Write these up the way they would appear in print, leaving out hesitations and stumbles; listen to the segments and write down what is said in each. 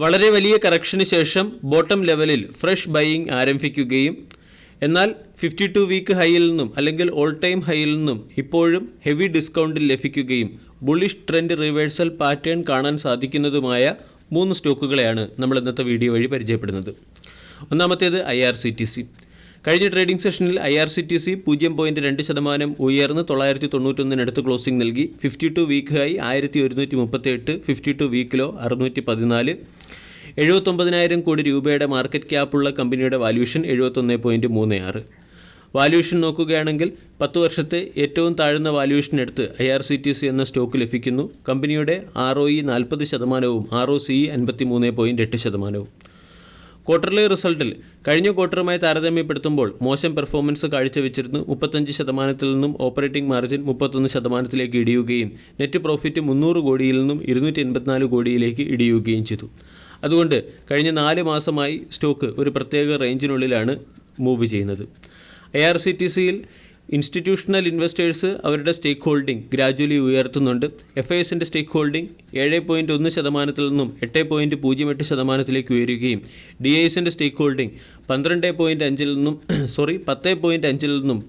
വളരെ വലിയ കറക്ഷന് ശേഷം ബോട്ടം ലെവലിൽ ഫ്രഷ് ബൈയിങ് ആരംഭിക്കുകയും എന്നാൽ 52 വീക്ക് ഹൈയിൽ നിന്നും അല്ലെങ്കിൽ ഓൾ ടൈം ഹൈയിൽ നിന്നും ഇപ്പോഴും ഹെവി ഡിസ്കൗണ്ടിൽ ലഭിക്കുകയും ബുള്ളിഷ് ട്രെൻഡ് റിവേഴ്സൽ പാറ്റേൺ കാണാൻ സാധിക്കുന്നതുമായ 3 സ്റ്റോക്കുകളെയാണ് നമ്മൾ ഇന്നത്തെ വീഡിയോ വഴി പരിചയപ്പെടുന്നത്. ഒന്നാമത്തേത് IRCTC. കഴിഞ്ഞ ട്രേഡിംഗ് സെഷനിൽ IRCTC 0.2% ഉയർന്ന് 991 ക്ലോസിംഗ് നൽകി. 52 വീക്ക് ഹൈ 1138, 52 വീക്ക് ലോ 614. 79,000 കോടി രൂപയുടെ മാർക്കറ്റ് ക്യാപ്പുള്ള കമ്പനിയുടെ വാല്യൂഷൻ 71.36. വാല്യൂഷൻ നോക്കുകയാണെങ്കിൽ 10 വർഷത്തെ ഏറ്റവും താഴ്ന്ന വാല്യൂഷൻ എടുത്ത് IRCTC എന്ന സ്റ്റോക്ക് ലഭിക്കുന്നു. കമ്പനിയുടെ ROE 40%, ROCE 53.8%. ക്വാർട്ടർലി റിസൾട്ടിൽ കഴിഞ്ഞ ക്വാർട്ടറുമായി താരതമ്യപ്പെടുത്തുമ്പോൾ മോശം പെർഫോമൻസ് കാഴ്ചവെച്ചിരുന്നു. 35% നിന്നും ഓപ്പറേറ്റിംഗ് മാർജിൻ 31% ഇടിയുകയും നെറ്റ് പ്രോഫിറ്റ് 300 കോടിയിൽ നിന്നും 284 കോടിയിലേക്ക് ഇടിയുകയും ചെയ്തു. അതുകൊണ്ട് കഴിഞ്ഞ 4 മാസമായി സ്റ്റോക്ക് ഒരു പ്രത്യേക റേഞ്ചിനുള്ളിലാണ് മൂവ് ചെയ്യുന്നത്. IRCTCയിൽ ഇൻസ്റ്റിറ്റ്യൂഷണൽ ഇൻവെസ്റ്റേഴ്സ് അവരുടെ സ്റ്റേക്ക് ഹോൾഡിംഗ് ഗ്രാജുവലി ഉയർത്തുന്നുണ്ട്. FISൻ്റെ സ്റ്റേക്ക് ഹോൾഡിംഗ് 7.1% നിന്നും 8.08% ഉയരുകയും DISൻ്റെ സ്റ്റേക്ക് ഹോൾഡിംഗ് 10.5 നിന്നും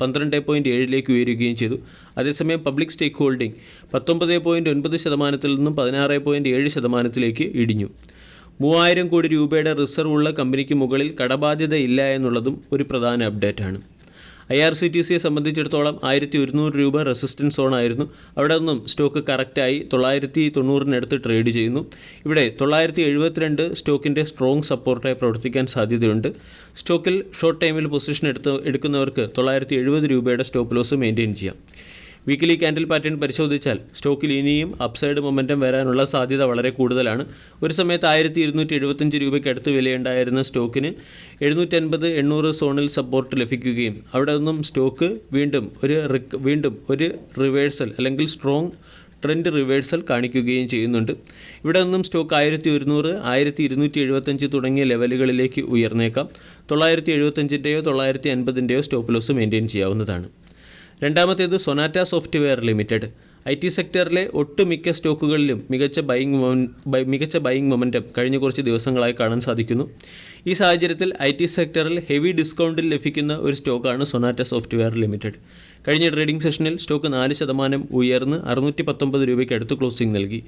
12.7 ഉയരുകയും ചെയ്തു. അതേസമയം പബ്ലിക് സ്റ്റേക്ക് ഹോൾഡിംഗ് 19.9% നിന്നും 16.7% ഇടിഞ്ഞു. 3000 കോടി രൂപയുടെ റിസർവ് ഉള്ള കമ്പനിക്ക് മുകളിൽ കടബാധ്യത ഇല്ല എന്നുള്ളതും ഒരു പ്രധാന അപ്ഡേറ്റാണ്. IRCTCയെ സംബന്ധിച്ചിടത്തോളം 1100 രൂപ റെസിസ്റ്റൻസ് സോൺ ആയിരുന്നു. അവിടെ നിന്നും സ്റ്റോക്ക് കറക്റ്റായി 990 ട്രേഡ് ചെയ്യുന്നു. ഇവിടെ 972 സ്റ്റോക്കിൻ്റെ സ്ട്രോങ് സപ്പോർട്ടായി പ്രവർത്തിക്കാൻ സാധ്യതയുണ്ട്. സ്റ്റോക്കിൽ ഷോർട്ട് ടൈമിൽ പൊസിഷൻ എടുക്കുന്നവർക്ക് 970 രൂപയുടെ സ്റ്റോപ്പ് ലോസ് മെയിൻറ്റെയിൻ ചെയ്യാം. വീക്കിലി ക്യാൻഡിൽ പാറ്റേൺ പരിശോധിച്ചാൽ സ്റ്റോക്കിൽ ഇനിയും അപ്സൈഡ് മൊമെൻറ്റം വരാനുള്ള സാധ്യത വളരെ കൂടുതലാണ്. ഒരു സമയത്ത് 1275 രൂപയ്ക്ക് അടുത്ത് വിലയുണ്ടായിരുന്ന സ്റ്റോക്കിന് 750-800 സോണിൽ സപ്പോർട്ട് ലഭിക്കുകയും അവിടെ നിന്നും സ്റ്റോക്ക് വീണ്ടും ഒരു റിവേഴ്സൽ അല്ലെങ്കിൽ സ്ട്രോങ് ട്രെൻഡ് റിവേഴ്സൽ കാണിക്കുകയും ചെയ്യുന്നുണ്ട്. ഇവിടെ നിന്നും സ്റ്റോക്ക് 1100, 1275 തുടങ്ങിയ ലെവലുകളിലേക്ക് ഉയർന്നേക്കാം. 975-ൻ്റെയോ 950-ൻ്റെയോ സ്റ്റോപ്പ് ലോസ് മെയിൻറ്റെയിൻ ചെയ്യാവുന്നതാണ്. രണ്ടാമത്തേത് സൊനാറ്റ സോഫ്റ്റ്വെയർ ലിമിറ്റഡ്. IT സെക്ടറിലെ ഒട്ടുമിക്ക സ്റ്റോക്കുകളിലും മികച്ച ബൈയിങ് മൊമെൻറ്റം കഴിഞ്ഞ കുറച്ച് ദിവസങ്ങളായി കാണാൻ സാധിക്കുന്നു. ഈ സാഹചര്യത്തിൽ IT സെക്ടറിൽ ഹെവി ഡിസ്കൗണ്ടിൽ ലഭിക്കുന്ന ഒരു സ്റ്റോക്കാണ് സൊനാറ്റ സോഫ്റ്റ്വെയർ ലിമിറ്റഡ്. കഴിഞ്ഞ ട്രേഡിംഗ് സെഷനിൽ സ്റ്റോക്ക് 4% ഉയർന്ന് 619 രൂപയ്ക്ക് അടുത്ത് ക്ലോസിംഗ് നൽകി.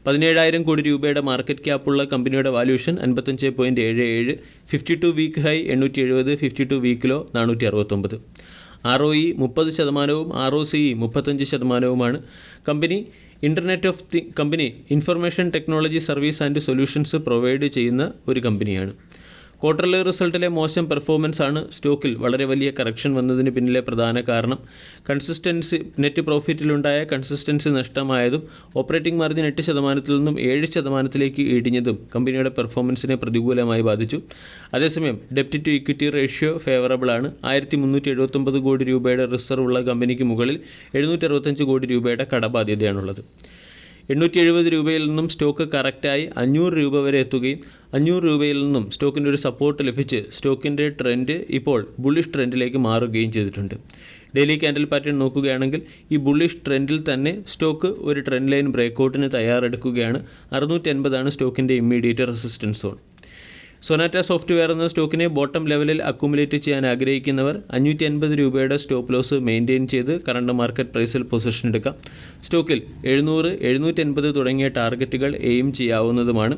17,000 കോടി രൂപയുടെ മാർക്കറ്റ് ക്യാപ്പുള്ള കമ്പനിയുടെ valuation 55.77, 52 week high 870, 52 week low 469. ROE 30%, ROCE 35%. കമ്പനി information technology service and solutions provide ചെയ്യുന്ന ഒരു കമ്പനിയാണ്. ക്വാർട്ടർലി റിസൾട്ടിലെ മോശം പെർഫോമൻസ് ആണ് സ്റ്റോക്കിൽ വളരെ വലിയ കറക്ഷൻ വന്നതിന് പിന്നിലെ പ്രധാന കാരണം. നെറ്റ് പ്രോഫിറ്റിലുണ്ടായ കൺസിസ്റ്റൻസി നഷ്ടമായതും ഓപ്പറേറ്റിംഗ് മാർജിൻ 8% നിന്നും 7% ഇടിഞ്ഞതും കമ്പനിയുടെ പെർഫോമൻസിനെ പ്രതികൂലമായി ബാധിച്ചു. അതേസമയം ഡെപ്റ്റ് ടു ഇക്വിറ്റി റേഷ്യോ ഫേവറബിൾ ആണ്. 1379 കോടി രൂപയുടെ റിസർവ് ഉള്ള കമ്പനിക്ക് മുകളിൽ 765 കോടി രൂപയുടെ കടബാധ്യതയാണുള്ളത്. 870 രൂപയിൽ നിന്നും സ്റ്റോക്ക് കറക്റ്റായി 500 രൂപ വരെ എത്തുകയും 500 രൂപയിൽ നിന്നും സ്റ്റോക്കിൻ്റെ ഒരു സപ്പോർട്ട് ലഭിച്ച് സ്റ്റോക്കിൻ്റെ ട്രെൻഡ് ഇപ്പോൾ ബുള്ളിഷ് ട്രെൻഡിലേക്ക് മാറുകയും ചെയ്തിട്ടുണ്ട്. ഡെയിലി ക്യാൻഡിൽ പാറ്റേൺ നോക്കുകയാണെങ്കിൽ ഈ ബുള്ളിഷ് ട്രെൻഡിൽ തന്നെ സ്റ്റോക്ക് ഒരു ട്രെൻഡ് ലൈൻ ബ്രേക്കൗട്ടിന് തയ്യാറെടുക്കുകയാണ്. 680 സ്റ്റോക്കിൻ്റെ immediate resistance zone. Sonata Software എന്ന സ്റ്റോക്കിനെ ബോട്ടം ലെവലിൽ അക്യുമുലേറ്റ് ചെയ്യാൻ ആഗ്രഹിക്കുന്നവർ 550 രൂപയുടെ സ്റ്റോപ്പ് ലോസ് മെയിൻറ്റെയിൻ ചെയ്ത് കറണ്ട് മാർക്കറ്റ് പ്രൈസിൽ പൊസിഷൻ എടുക്കാം. സ്റ്റോക്കിൽ 700, 780 തുടങ്ങിയ ടാർഗറ്റുകൾ എയിം ചെയ്യാവുന്നതുമാണ്.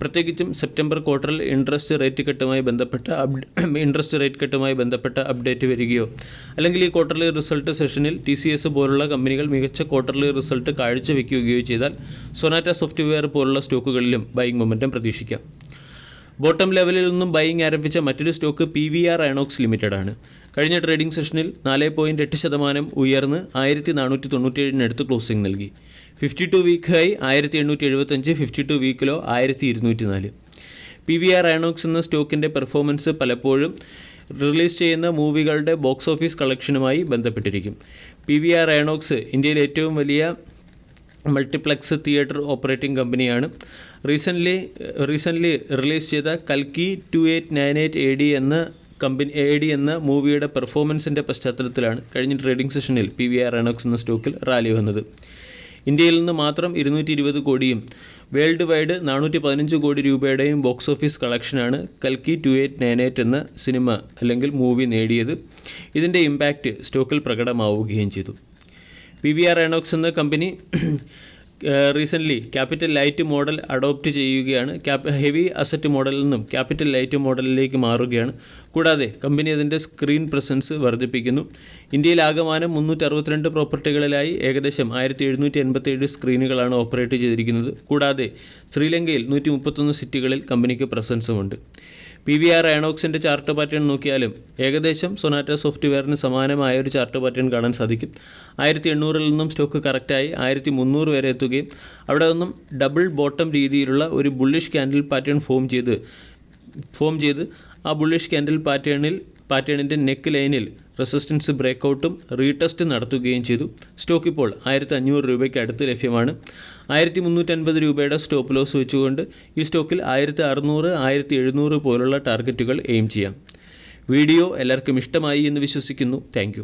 പ്രത്യേകിച്ചും സെപ്റ്റംബർ ക്വാർട്ടറിൽ ഇൻട്രസ്റ്റ് റേറ്റ് കട്ടുമായി ബന്ധപ്പെട്ട അപ്ഡേറ്റ് വരികയോ അല്ലെങ്കിൽ ഈ ക്വാർട്ടർലി റിസൾട്ട് സെഷനിൽ TCS പോലുള്ള കമ്പനികൾ മികച്ച ക്വാർട്ടർലി റിസൾട്ട് കാഴ്ചവെക്കുകയോ ചെയ്താൽ സൊനാറ്റ സോഫ്റ്റ്വെയർ പോലുള്ള സ്റ്റോക്കുകളിലും ബൈയിങ് മൊമെൻറ്റം പ്രതീക്ഷിക്കാം. ബോട്ടം ലെവലിൽ നിന്നും ബൈയിങ് ആരംഭിച്ച മറ്റൊരു സ്റ്റോക്ക് PVR INOX ലിമിറ്റഡ് ആണ്. കഴിഞ്ഞ ട്രേഡിംഗ് സെഷനിൽ 4.8% ഉയർന്ന് 1497 ക്ലോസിംഗ് നൽകി. 52 week high 1875, 52 week low 1204. PVR INOX എന്ന സ്റ്റോക്കിൻ്റെ പെർഫോമൻസ് പലപ്പോഴും റിലീസ് ചെയ്യുന്ന മൂവികളുടെ ബോക്സ് ഓഫീസ് കളക്ഷനുമായി ബന്ധപ്പെട്ടിരിക്കും. PVR INOX ഇന്ത്യയിലെ ഏറ്റവും വലിയ മൾട്ടിപ്ലക്സ് തിയേറ്റർ ഓപ്പറേറ്റിംഗ് കമ്പനിയാണ്. റീസെൻ്റ്ലി റിലീസ് ചെയ്ത കൽക്കി 2898 AD എന്ന മൂവിയുടെ പെർഫോമൻസിൻ്റെ പശ്ചാത്തലത്തിലാണ് കഴിഞ്ഞ ട്രേഡിംഗ് സെഷനിൽ PVR INOX എന്ന സ്റ്റോക്കിൽ റാലി വന്നത്. ഇന്ത്യയിൽ നിന്ന് മാത്രം 220 കോടിയും വേൾഡ് വൈഡ് 415 കോടി രൂപയുടെയും ബോക്സ് ഓഫീസ് കളക്ഷനാണ് കൽക്കി 2898 എന്ന സിനിമ അല്ലെങ്കിൽ മൂവി നേടിയത്. ഇതിൻ്റെ ഇമ്പാക്റ്റ് സ്റ്റോക്കിൽ പ്രകടമാവുകയും ചെയ്തു. PVR INOX എന്ന company recently capital light model adopt ചെയ്യുകയാണ്. ഹെവി അസറ്റ് മോഡലിൽ നിന്നും ക്യാപിറ്റൽ ലൈറ്റ് മോഡലിലേക്ക് മാറുകയാണ്. കൂടാതെ കമ്പനി അതിൻ്റെ സ്ക്രീൻ പ്രസൻസ് വർദ്ധിപ്പിക്കുന്നു. ഇന്ത്യയിൽ ആകമാനം 362 പ്രോപ്പർട്ടികളിലായി ഏകദേശം 1787 സ്ക്രീനുകളാണ് ഓപ്പറേറ്റ് ചെയ്തിരിക്കുന്നത്. കൂടാതെ ശ്രീലങ്കയിൽ 131 സിറ്റികളിൽ കമ്പനിക്ക് പ്രസൻസുമുണ്ട്. PVR INOXിൻ്റെ ചാർട്ട് പാറ്റേൺ നോക്കിയാലും ഏകദേശം സൊനാറ്റ സോഫ്റ്റ്വെയറിന് സമാനമായ ഒരു ചാർട്ട് പാറ്റേൺ കാണാൻ സാധിക്കും. 1800 നിന്നും സ്റ്റോക്ക് കറക്റ്റായി 1300 വരെ എത്തുകയും അവിടെ നിന്നും ഡബിൾ ബോട്ടം രീതിയിലുള്ള ഒരു ബുള്ളിഷ് ക്യാൻഡിൽ പാറ്റേൺ ഫോം ചെയ്ത് ആ ബുള്ളിഷ് ക്യാൻഡിൽ പാറ്റേണിൻ്റെ നെക്ക് ലൈനിൽ റെസിസ്റ്റൻസ് ബ്രേക്കൗട്ടും റീടെസ്റ്റ് നടത്തുകയും ചെയ്തു. സ്റ്റോക്ക് ഇപ്പോൾ 1500 രൂപയ്ക്ക് അടുത്ത് ലഭ്യമാണ്. 1350 രൂപയുടെ സ്റ്റോപ്പ് ലോസ് വെച്ചുകൊണ്ട് ഈ സ്റ്റോക്കിൽ 1600, 1700 പോലുള്ള ടാർഗറ്റുകൾ എയിം ചെയ്യാം. വീഡിയോ എല്ലാവർക്കും ഇഷ്ടമായി എന്ന് വിശ്വസിക്കുന്നു. താങ്ക്